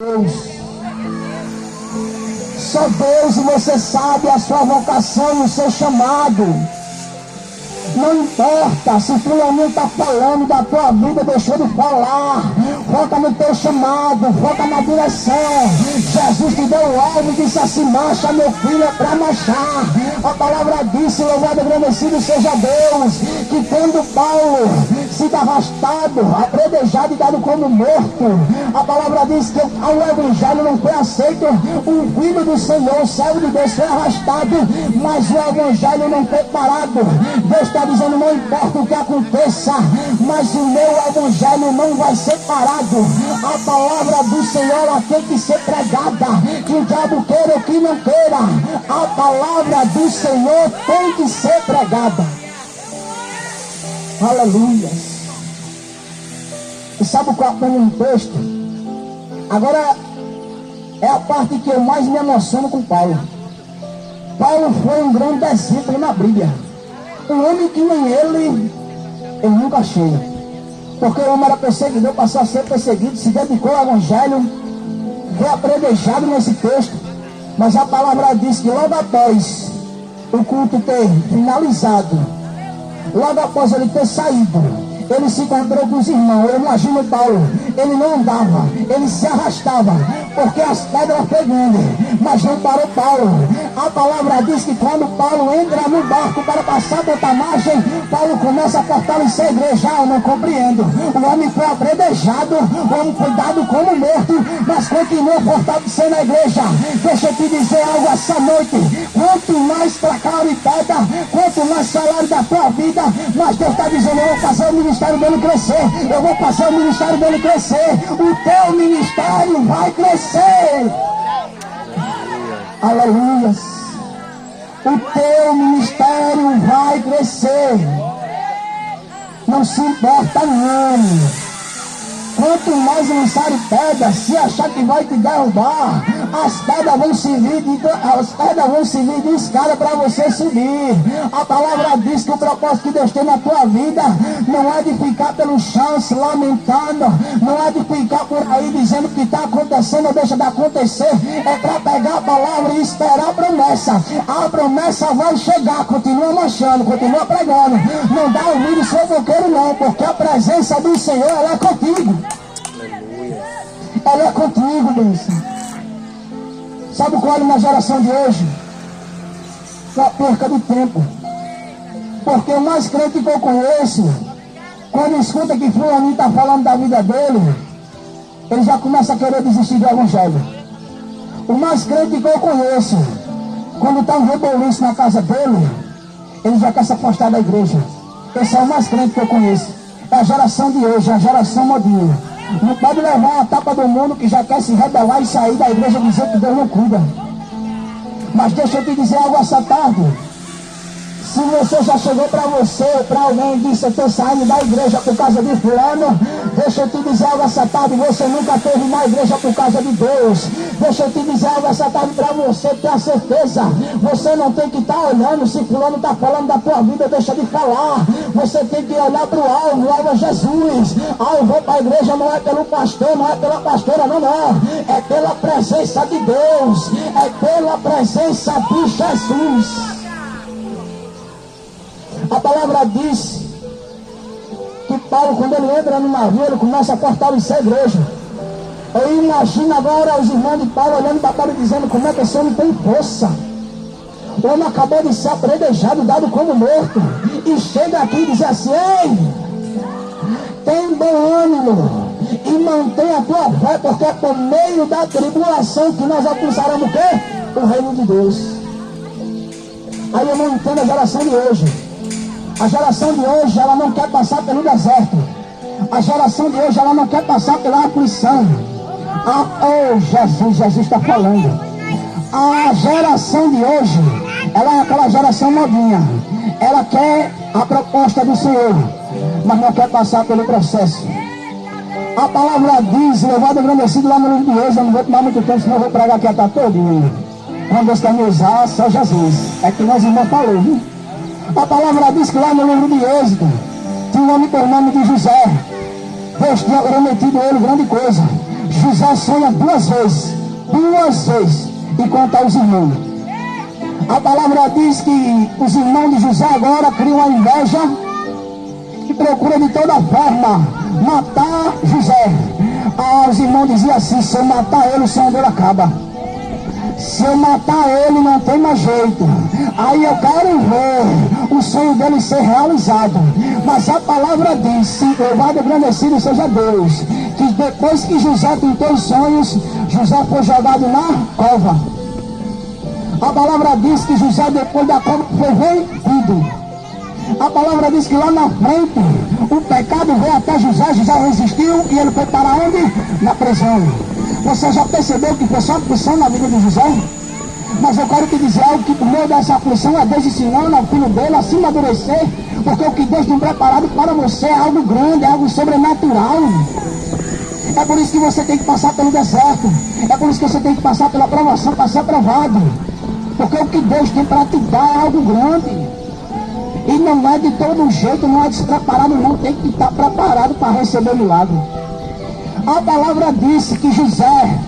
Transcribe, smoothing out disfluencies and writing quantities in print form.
Deus. Só Deus e você sabe a sua vocação e o seu chamado. Não importa se fulaninho está falando da tua vida, deixou de falar. Foca no teu chamado, foca na direção. Jesus te deu algo e disse assim: marcha, meu filho, é para marchar. A palavra disse: louvado e agradecido seja Deus, que tendo Paulo sido arrastado, apredejado e dado como morto, a palavra diz que ao evangelho não foi aceito. O filho do Senhor, o servo de Deus, foi arrastado, mas o evangelho não foi parado. Deus está dizendo: não importa o que aconteça, mas o meu evangelho não vai ser parado. A palavra do Senhor, ela tem que ser pregada, que o diabo queira ou que não queira, a palavra do Senhor tem que ser pregada. Aleluia. E sabe qual é o texto? Agora é a parte que eu mais me emociono com Paulo. Paulo foi um grande exemplo na Bíblia. Um homem que nem ele eu nunca achei. Porque o homem era perseguidor, passou a ser perseguido, se dedicou ao evangelho, foi apredejado nesse texto. Mas a palavra diz que logo após o culto ter finalizado, logo após ele ter saído, ele se encontrou com os irmãos. Eu imagino Paulo, ele não andava, ele se arrastava, porque as pedras foi grande, mas não parou Paulo. A palavra diz que quando Paulo entra no barco para passar por outra margem, Paulo começa a fortalecer a igreja. Eu não compreendo. O homem foi apredejado, o homem foi dado como morto, mas continua fortalecendo a igreja. Deixa eu te dizer algo essa noite: quanto mais para cá e pedra, quanto mais salário da tua vida, mas Deus está dizendo: eu vou fazer o ministério dele crescer, eu vou fazer o ministério dele crescer. O teu ministério vai crescer. Aleluia. O teu ministério vai crescer. Não se importa não. Quanto mais lançarem pedras, se achar que vai te derrubar, as pedras vão servir de escada para você subir. A palavra diz que o propósito que Deus tem na tua vida não é de ficar pelo chão se lamentando, não é de ficar por aí dizendo que está acontecendo ou deixa de acontecer. É para pegar a palavra e esperar a promessa. A promessa vai chegar. Continua marchando, continua pregando. Não dá ouvido fofoqueiro não, porque a presença do Senhor, ela é contigo. Ela é contigo, bênção. Sabe qual é na geração de hoje? É a perca de tempo. Porque o mais crente que eu conheço, quando escuta que fulaninho está falando da vida dele, ele já começa a querer desistir do evangelho. O mais crente que eu conheço, quando está um reboliço na casa dele, ele já quer se afastar da igreja. Esse é o mais crente que eu conheço. É a geração de hoje, é a geração modinha. Não pode levar uma tapa do mundo que já quer se rebelar e sair da igreja e dizer que Deus não cuida. Mas deixa eu te dizer algo essa tarde. Se você já chegou para você, para alguém e disse: eu estou saindo da igreja por causa de fulano, deixa eu te dizer algo essa tarde: você nunca esteve na igreja por causa de Deus. Deixa eu te dizer algo essa tarde para você ter a certeza. Você não tem que estar olhando se fulano está falando da tua vida, deixa de falar. Você tem que olhar para o alvo, o alvo é Jesus. Eu vou para a igreja não é pelo pastor, não é pela pastora, não. É pela presença de Deus, é pela presença de Jesus. A palavra diz que Paulo, quando ele entra no navio, ele começa a fortalecer a igreja. Eu imagino agora os irmãos de Paulo olhando para Paulo e dizendo: como é que esse homem tem força? O homem acabou de ser apredejado, dado como morto, e chega aqui e diz assim: ei, tem bom ânimo e mantenha a tua fé, porque é por meio da tribulação que nós alcançaremos o quê? O reino de Deus. Aí eu não entendo a geração de hoje. A geração de hoje, ela não quer passar pelo deserto. A geração de hoje, ela não quer passar pela aflição. Jesus está falando. A geração de hoje, ela é aquela geração modinha. Ela quer a proposta do Senhor, mas não quer passar pelo processo. A palavra diz, louvado e agradecido lá no livro de Êxodo. Eu não vou tomar muito tempo, senão eu vou pregar aqui até todo. Quando Deus quer me usar, só Jesus. É que nós irmãos falou, viu? A palavra diz que lá no livro de Êxodo tinha um homem por nome de José. Deus tinha prometido a ele grande coisa. José sonha duas vezes, e conta aos irmãos. A palavra diz que os irmãos de José agora criam a inveja e procuram de toda forma matar José. Os irmãos diziam assim: se eu matar ele, o sonho dele acaba. Se eu matar ele, não tem mais jeito. Aí eu quero ver o sonho dele ser realizado. Mas a palavra diz: louvado e agradecido seja Deus, que depois que José tentou os sonhos, José foi jogado na cova. A palavra diz que José, depois da cova, foi vendido. A palavra diz que lá na frente o pecado veio até José. José resistiu e ele foi para onde? Na prisão. Você já percebeu que foi só aflição na vida de José? Mas eu quero te dizer algo, que por meio dessa aflição é Deus ensinando ao filho dele a se amadurecer, porque o que Deus tem preparado para você é algo grande, é algo sobrenatural. É por isso que você tem que passar pelo deserto, é por isso que você tem que passar pela provação para ser aprovado, porque o que Deus tem para te dar é algo grande. E não é de todo jeito, não é despreparado, não, tem que estar preparado para receber o milagre. A palavra disse que José